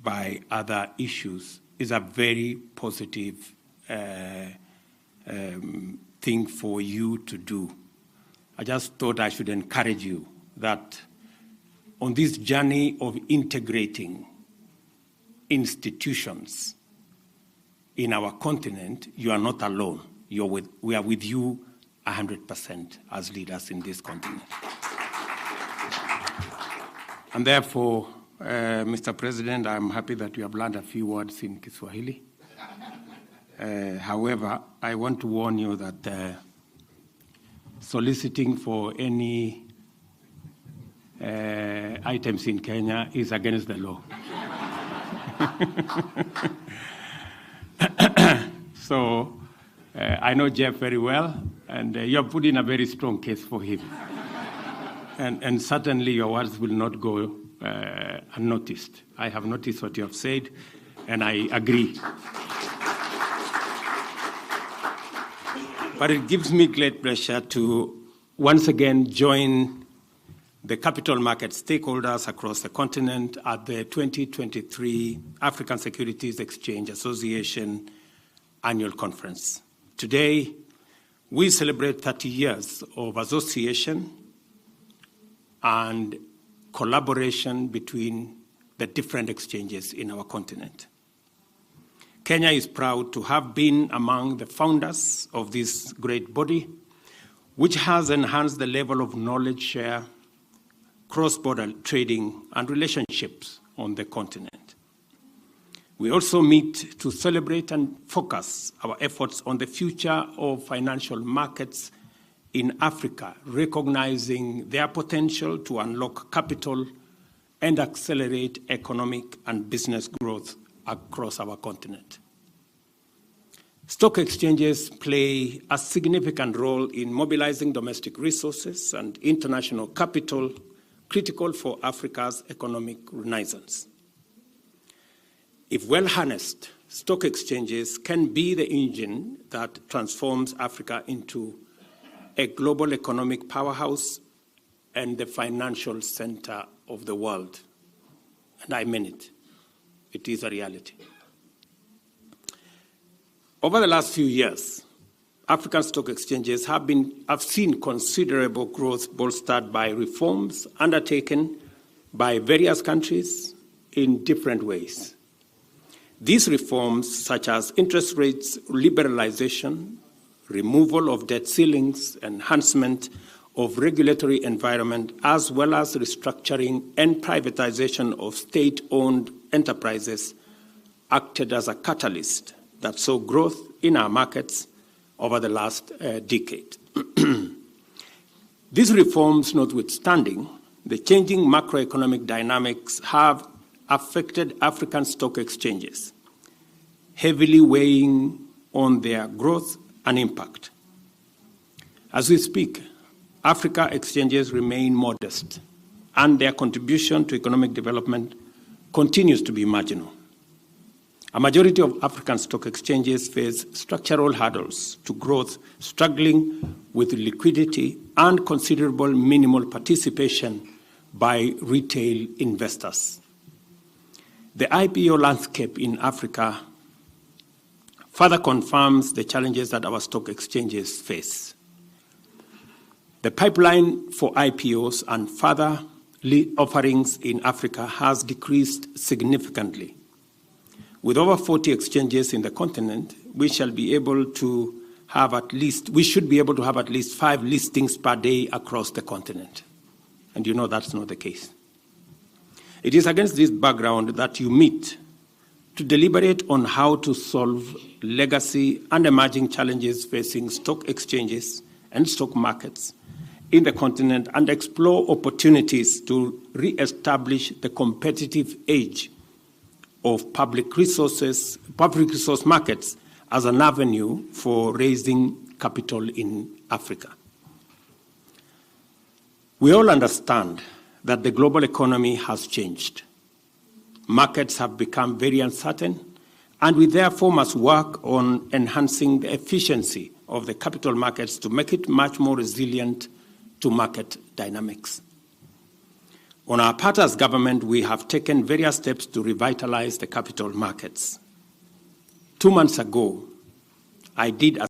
by other issues is a very positive thing for you to do. I just thought I should encourage you that on this journey of integrating institutions in our continent, you are not alone. We are with you 100% as leaders in this continent. And therefore, Mr. President, I'm happy that you have learned a few words in Kiswahili. However, I want to warn you that soliciting for any items in Kenya is against the law. So I know Jeff very well, and you have put in a very strong case for him. And certainly your words will not go unnoticed. I have noticed what you have said, and I agree. But it gives me great pleasure to once again join the capital market stakeholders across the continent at the 2023 African Securities Exchange Association Annual Conference. Today, we celebrate 30 years of association and collaboration between the different exchanges in our continent. Kenya is proud to have been among the founders of this great body, which has enhanced the level of knowledge share, cross-border trading, and relationships on the continent. We also meet to celebrate and focus our efforts on the future of financial markets in Africa, recognizing their potential to unlock capital and accelerate economic and business growth across our continent. Stock exchanges play a significant role in mobilizing domestic resources and international capital critical for Africa's economic renaissance. If well harnessed, stock exchanges can be the engine that transforms Africa into a global economic powerhouse and the financial center of the world. And I mean it. It is a reality. Over the last few years, African stock exchanges have seen considerable growth bolstered by reforms undertaken by various countries in different ways. These reforms, such as interest rates liberalization, removal of debt ceilings, enhancement of regulatory environment, as well as restructuring and privatization of state-owned enterprises, acted as a catalyst that saw growth in our markets over the last decade. These reforms notwithstanding, the changing macroeconomic dynamics have affected African stock exchanges, heavily weighing on their growth and impact. As we speak, Africa exchanges remain modest, and their contribution to economic development continues to be marginal. A majority of African stock exchanges face structural hurdles to growth, struggling with liquidity and considerable minimal participation by retail investors. The IPO landscape in Africa further confirms the challenges that our stock exchanges face. The pipeline for IPOs and further offerings in Africa has decreased significantly. With over 40 exchanges in the continent, we should be able to have at least 5 listings per day across the continent. And you know that's not the case. It is against this background that you meet to deliberate on how to solve legacy and emerging challenges facing stock exchanges and stock markets in the continent and explore opportunities to re-establish the competitive edge of public resource markets as an avenue for raising capital in Africa. We all understand that the global economy has changed. Markets have become very uncertain, and we therefore must work on enhancing the efficiency of the capital markets to make it much more resilient to market dynamics. On our part as government, we have taken various steps to revitalize the capital markets. 2 months ago, I did a